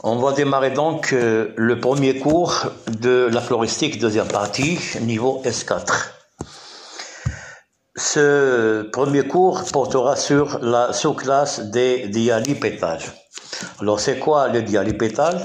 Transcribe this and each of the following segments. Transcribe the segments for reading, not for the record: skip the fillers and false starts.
On va démarrer donc le premier cours de la floristique, deuxième partie, niveau S4. Ce premier cours portera sur la sous-classe des dialipétales. Alors c'est quoi le dialipétal?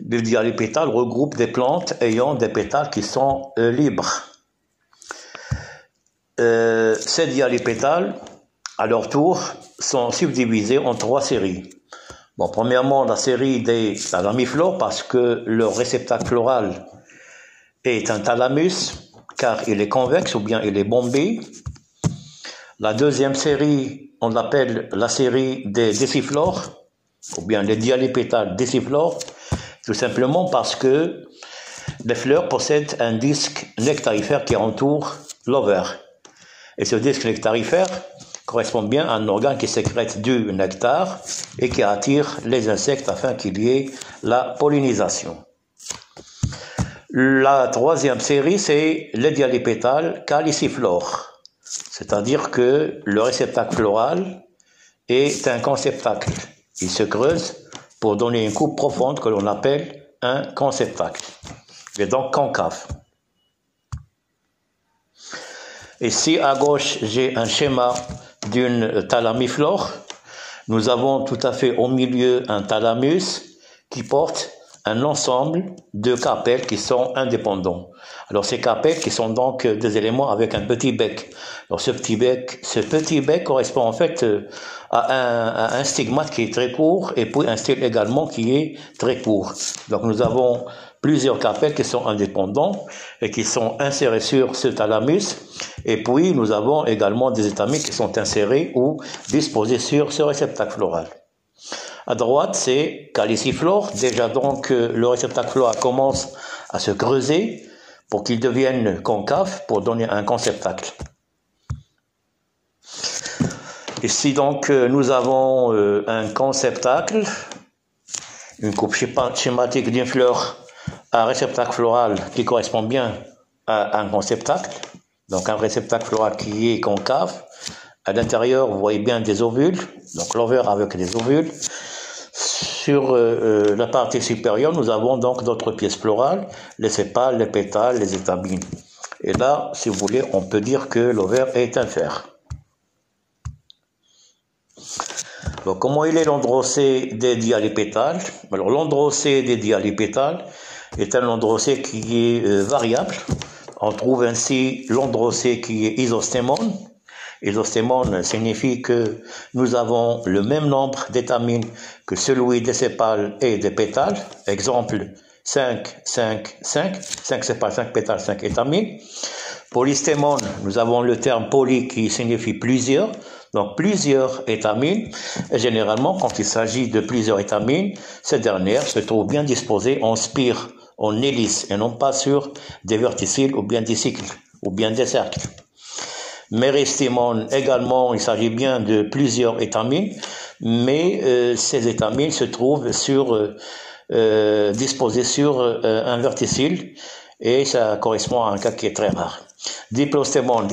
Le dialipétal regroupe des plantes ayant des pétales qui sont libres. Ces dialipétales, à leur tour, sont subdivisés en trois séries. Bon, premièrement, la série des thalamiflores, parce que leur réceptacle floral est un thalamus, car il est convexe ou bien il est bombé. La deuxième série, on l'appelle la série des déciflores, ou bien les dialipétales déciflores, tout simplement parce que les fleurs possèdent un disque nectarifère qui entoure l'ovaire. Et ce disque nectarifère correspond bien à un organe qui sécrète du nectar et qui attire les insectes afin qu'il y ait la pollinisation. La troisième série, c'est les dialipétales caliciflores, c'est-à-dire que le réceptacle floral est un conceptacle. Il se creuse pour donner une coupe profonde que l'on appelle un conceptacle. Il est donc concave. Ici à gauche, j'ai un schéma d'une thalamiflore. Nous avons tout à fait au milieu un thalamus qui porte un ensemble de carpelles qui sont indépendants. Alors ces carpelles qui sont donc des éléments avec un petit bec. Alors ce petit bec correspond en fait à un stigmate qui est très court et puis un style également qui est très court. Donc nous avons plusieurs carpelles qui sont indépendants et qui sont insérés sur ce thalamus. Et puis, nous avons également des étamines qui sont insérés ou disposés sur ce réceptacle floral. À droite, c'est caliciflore. Déjà, donc, le réceptacle floral commence à se creuser pour qu'il devienne concave pour donner un conceptacle. Ici, donc, nous avons un conceptacle, une coupe schématique d'une fleur à réceptacle floral qui correspond bien à un conceptacle, donc un réceptacle floral qui est concave. À l'intérieur, vous voyez bien des ovules, donc l'ovaire avec des ovules. Sur la partie supérieure, nous avons donc d'autres pièces florales, les sépales, les pétales, les étamines. Et là, si vous voulez, on peut dire que l'ovaire est un fer. Donc, comment il est l'androcée des dialipétales? Alors, l'androcée des dialipétales est un androcée qui est variable. On trouve ainsi l'androcée qui est isostémone. Isostémone signifie que nous avons le même nombre d'étamines que celui des sépales et des pétales. Exemple 5, 5, 5. 5 sépales, 5 pétales, 5 étamines. Polystémone, nous avons le terme poly qui signifie plusieurs. Donc plusieurs étamines, et généralement quand il s'agit de plusieurs étamines, ces dernières se trouvent bien disposées en spire, en hélice, et non pas sur des verticilles ou bien des cycles, ou bien des cercles. Méristémone également, il s'agit bien de plusieurs étamines, mais ces étamines se trouvent disposées sur un verticille, et ça correspond à un cas qui est très rare. Diplostémone,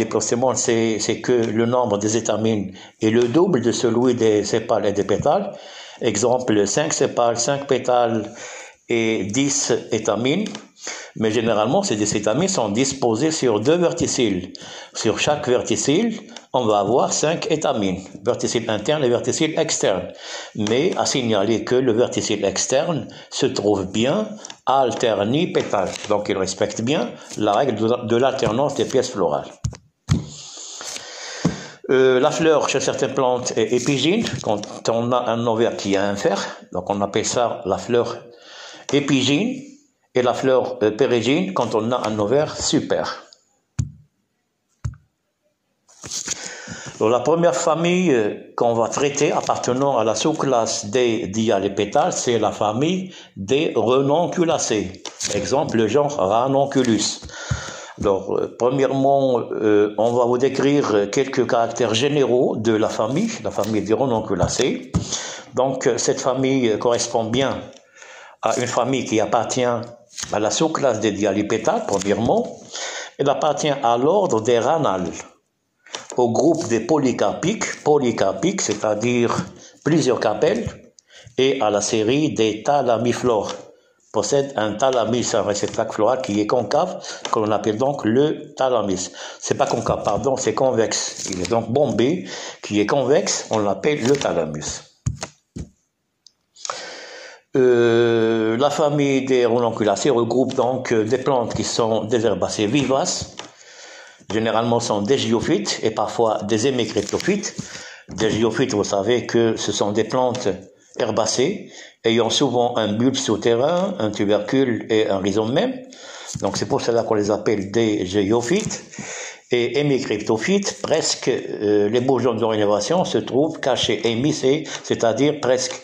c'est que le nombre des étamines est le double de celui des sépales et des pétales. Exemple, 5 sépales, 5 pétales et 10 étamines. Mais généralement, ces 10 étamines sont disposées sur deux verticilles. Sur chaque verticille, on va avoir 5 étamines, verticille interne et verticille externe. Mais à signaler que le verticille externe se trouve bien alternipétal. Donc, il respecte bien la règle de l'alternance des pièces florales. La fleur chez certaines plantes est épigyne. Quand on a un ovaire qui a un fer, donc on appelle ça la fleur épigyne. Et la fleur pérégyne quand on a un ovaire super. Alors, la première famille qu'on va traiter appartenant à la sous-classe des dialipétales, c'est la famille des renonculacées. Exemple, le genre Ranunculus. Alors, premièrement, on va vous décrire quelques caractères généraux de la famille des renonculacées. Donc, cette famille correspond bien à une famille qui appartient à la sous-classe des dialipétales, premièrement. Elle appartient à l'ordre des ranales, au groupe des polycarpiques, c'est-à-dire plusieurs carpelles, et à la série des thalamiflores. Possède un thalamus, un réceptacle floral qui est concave, que l'on appelle donc le thalamus. C'est pas concave, pardon, c'est convexe. Il est donc bombé, qui est convexe, on l'appelle le thalamus. La famille des renonculacées regroupe donc des plantes qui sont des herbacées vivaces, généralement sont des gyophytes et parfois des hémicryptophytes. Des gyophytes, vous savez que ce sont des plantes herbacées ayant souvent un bulbe souterrain, un tubercule et un rhizome même. Donc c'est pour cela qu'on les appelle des gyophytes. Et hémicryptophytes, presque les bourgeons de rénovation se trouvent cachés, émissés, c'est-à-dire presque.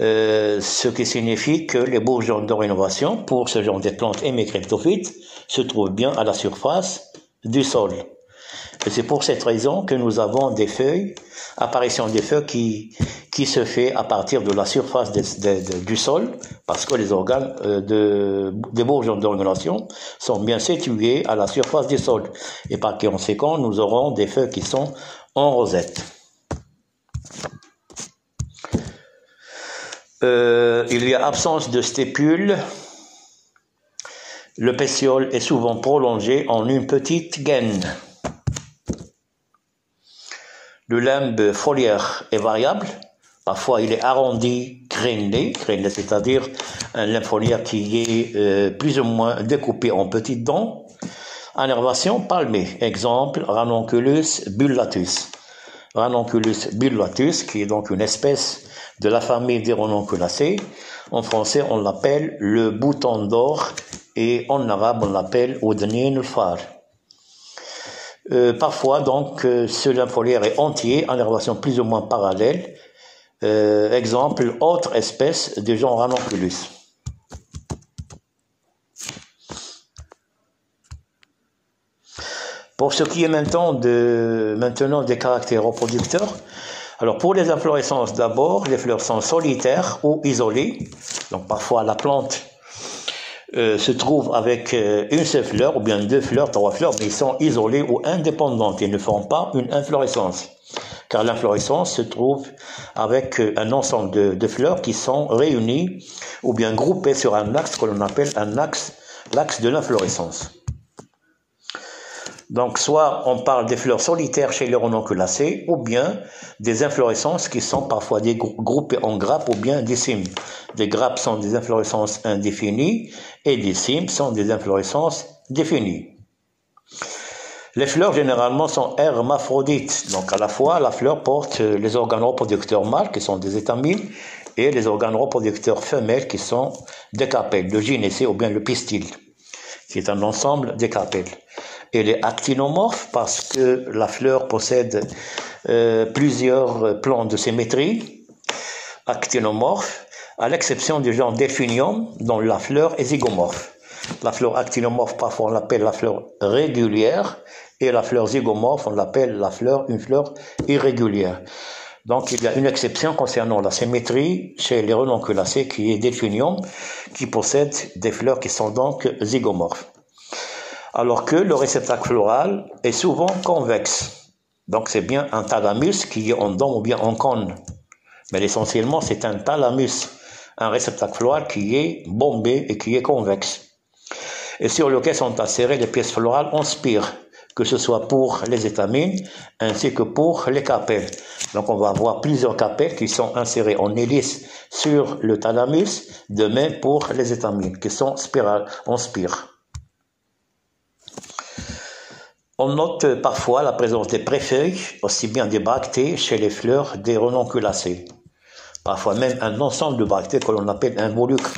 Ce qui signifie que les bourgeons de rénovation, pour ce genre de plantes hémicryptophytes, se trouvent bien à la surface du sol. Et c'est pour cette raison que nous avons des feuilles, apparition des feuilles qui se fait à partir de la surface du sol, parce que les organes des bourgeons de rénovation sont bien situés à la surface du sol. Et par conséquent, nous aurons des feuilles qui sont en rosette. Il y a absence de stépule. Le pétiole est souvent prolongé en une petite gaine. Le limbe foliaire est variable. Parfois, il est arrondi, crénelé, c'est-à-dire un limbe foliaire qui est plus ou moins découpé en petites dents. Innervation palmée. Exemple, Ranunculus bullatus. Ranunculus bullatus, qui est donc une espèce de la famille des renonculacées. En français, on l'appelle le bouton d'or et en arabe, on l'appelle Oudnin Far. Parfois, donc, ce limbe foliaire est entier, innervation plus ou moins parallèle. Exemple, autre espèce du genre Ranunculus. Pour ce qui est maintenant des caractères reproducteurs, alors pour les inflorescences d'abord, les fleurs sont solitaires ou isolées. Donc parfois la plante se trouve avec une seule fleur ou bien 2 fleurs, 3 fleurs, mais ils sont isolés ou indépendantes. Ils ne font pas une inflorescence. Car l'inflorescence se trouve avec un ensemble de fleurs qui sont réunies ou bien groupées sur un axe que l'on appelle l'axe de l'inflorescence. Donc, soit on parle des fleurs solitaires chez les renonculacées, ou bien des inflorescences qui sont parfois groupées en grappes ou bien des cymes. Des grappes sont des inflorescences indéfinies et des cymes sont des inflorescences définies. Les fleurs généralement sont hermaphrodites, donc à la fois la fleur porte les organes reproducteurs mâles qui sont des étamines et les organes reproducteurs femelles qui sont des carpelles, le gynécée ou bien le pistil, qui est un ensemble des carpelles. Elle est actinomorphe parce que la fleur possède plusieurs plans de symétrie, actinomorphe, à l'exception du genre Delphinium, dont la fleur est zygomorphe. La fleur actinomorphe, parfois on l'appelle la fleur régulière, et la fleur zygomorphe, on l'appelle une fleur irrégulière. Donc il y a une exception concernant la symétrie chez les renonculacées qui est Delphinium, qui possède des fleurs qui sont donc zygomorphes. Alors que le réceptacle floral est souvent convexe. Donc c'est bien un thalamus qui est en dent ou bien en cône. Mais essentiellement c'est un thalamus, un réceptacle floral qui est bombé et qui est convexe. Et sur lequel sont insérées les pièces florales en spire, que ce soit pour les étamines ainsi que pour les carpelles. Donc on va avoir plusieurs carpelles qui sont insérées en hélice sur le thalamus, de même pour les étamines qui sont spirales en spire. On note parfois la présence des préfeuilles, aussi bien des bractées chez les fleurs des renonculacées. Parfois même un ensemble de bractées que l'on appelle un involucre.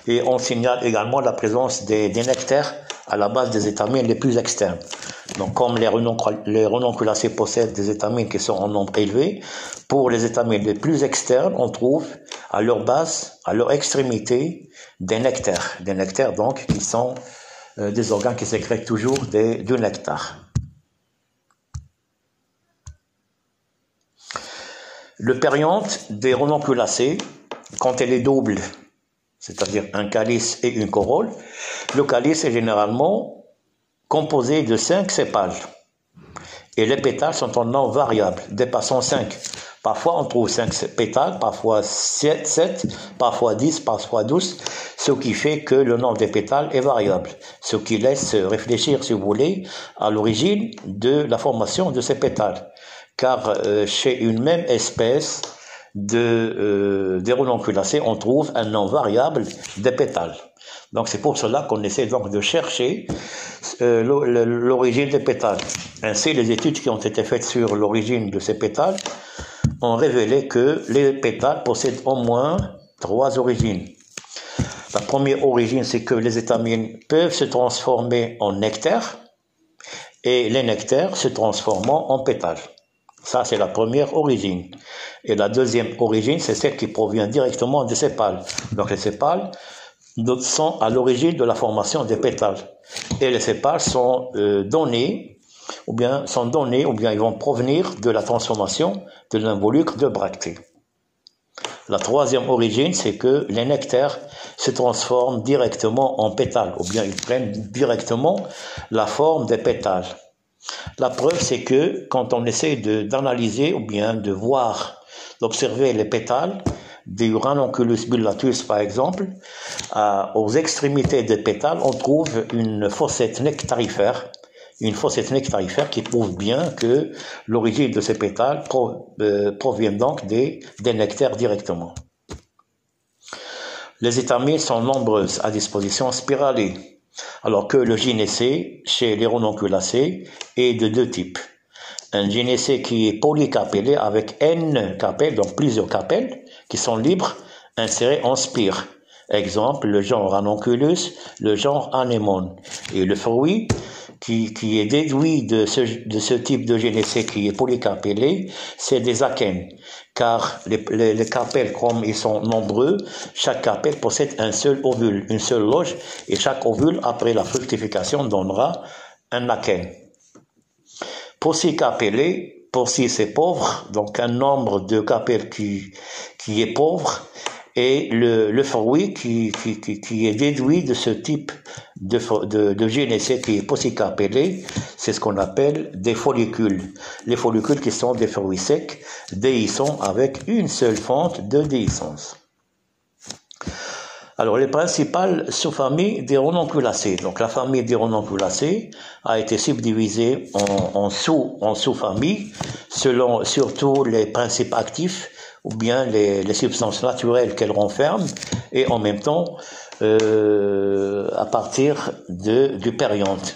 Et on signale également la présence des nectaires à la base des étamines les plus externes. Donc comme les renonculacées possèdent des étamines qui sont en nombre élevé, pour les étamines les plus externes, on trouve à leur base, à leur extrémité, des nectaires. Des nectaires donc qui sont des organes qui sécrètent toujours du nectar. Le périanthe des renonculacées, quand elle est double, c'est-à-dire un calice et une corolle, le calice est généralement composé de 5 sépales. Et les pétales sont en nombre variable, dépassant 5. Parfois, on trouve 5 pétales, parfois 7, parfois 10, parfois 12, ce qui fait que le nombre des pétales est variable, ce qui laisse réfléchir, si vous voulez, à l'origine de la formation de ces pétales. Car chez une même espèce des renonculacées, on trouve un nombre variable des pétales. Donc c'est pour cela qu'on essaie donc de chercher l'origine des pétales. Ainsi, les études qui ont été faites sur l'origine de ces pétales ont révélé que les pétales possèdent au moins 3 origines. La première origine, c'est que les étamines peuvent se transformer en nectar et les nectars se transformant en pétales. Ça, c'est la première origine. Et la deuxième origine, c'est celle qui provient directement des sépales. Donc les sépales sont à l'origine de la formation des pétales. Et les sépales sont donnés, ou bien ils vont provenir de la transformation de l'involucre de bractées. La troisième origine, c'est que les nectars se transforment directement en pétales, ou bien ils prennent directement la forme des pétales. La preuve, c'est que quand on essaie d'analyser, ou bien de voir, d'observer les pétales du Ranunculus bullatus, par exemple, aux extrémités des pétales, on trouve une fossette nectarifère qui prouve bien que l'origine de ces pétales provient donc des nectars directement. Les étamines sont nombreuses à disposition spiralée, alors que le gynécée chez les renonculacées est de 2 types. Un gynécée qui est polycarpellé avec N carpelles, donc plusieurs carpelles, qui sont libres, insérées en spire. Exemple, le genre Ranunculus, le genre Anémone. Et le fruit qui est déduit de ce type de gynécée qui est polycarpellé, c'est des akènes. Car les carpelles, comme ils sont nombreux, chaque carpelle possède un seul ovule, une seule loge, et chaque ovule, après la fructification, donnera un akène. Paucicarpellé, pauci c'est pauvre, donc un nombre de carpelles qui est pauvre, et le fruit qui est déduit de ce type de gynécée qui est paucicarpellé, c'est ce qu'on appelle des follicules. Les follicules qui sont des fruits secs, déhiscents avec une seule fente de déhiscence. Alors, les principales sous-familles des renonculacées. Donc, la famille des renonculacées a été subdivisée en sous-familles selon surtout les principes actifs ou bien les substances naturelles qu'elles renferment et en même temps à partir du périanthe.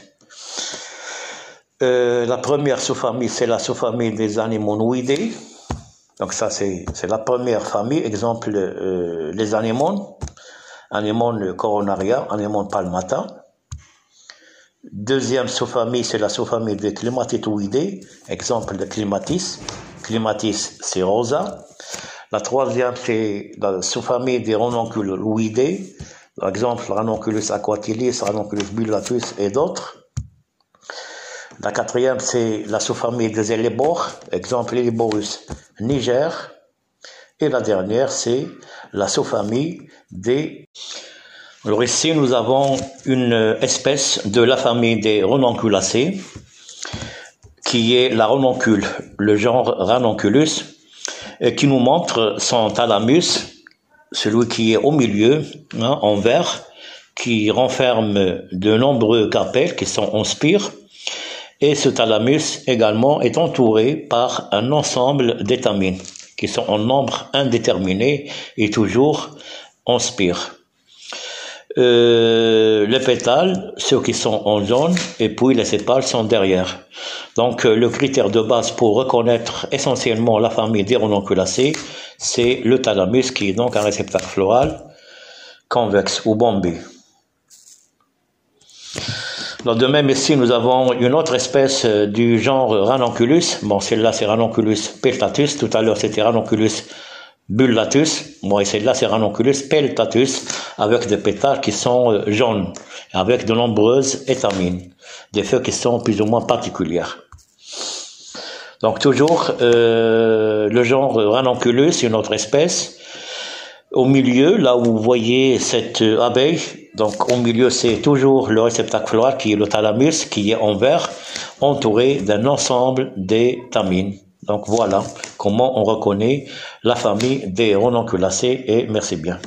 La première sous-famille, c'est la sous-famille des anémonoïdés. Donc ça, c'est la première famille. Exemple, les anémones. Anémone coronaria, anémone palmata. Deuxième sous-famille, c'est la sous-famille des climatitoïdés. Exemple, de climatis. Climatis serosa. La troisième, c'est la sous-famille des ranunculoïdés. Par exemple, Ranunculus aquatilis, Ranunculus bullatus et d'autres. La quatrième, c'est la sous-famille des hellebores. Exemple, Helleborus niger. Et la dernière, c'est la sous-famille des... Alors ici, nous avons une espèce de la famille des renonculacées, qui est la renoncule, le genre Ranunculus, et qui nous montre son thalamus, celui qui est au milieu, en vert, qui renferme de nombreux carpelles qui sont en spire, et ce thalamus également est entouré par un ensemble d'étamines qui sont en nombre indéterminé et toujours en spire. Les pétales, ceux qui sont en jaune, et puis les sépales sont derrière. Donc le critère de base pour reconnaître essentiellement la famille des renonculacées, c'est le thalamus qui est donc un réceptacle floral convexe ou bombé. Donc de même ici nous avons une autre espèce du genre Ranunculus. Bon, celle-là c'est Ranunculus peltatus, tout à l'heure c'était Ranunculus bullatus. Bon, et celle-là c'est Ranunculus peltatus avec des pétales qui sont jaunes, avec de nombreuses étamines, des feuilles qui sont plus ou moins particulières. Donc toujours le genre Ranunculus, une autre espèce. Au milieu, là où vous voyez cette abeille, donc au milieu c'est toujours le réceptacle floral qui est le thalamus, qui est en vert, entouré d'un ensemble d'étamines. Donc voilà comment on reconnaît la famille des Ranunculacées et merci bien.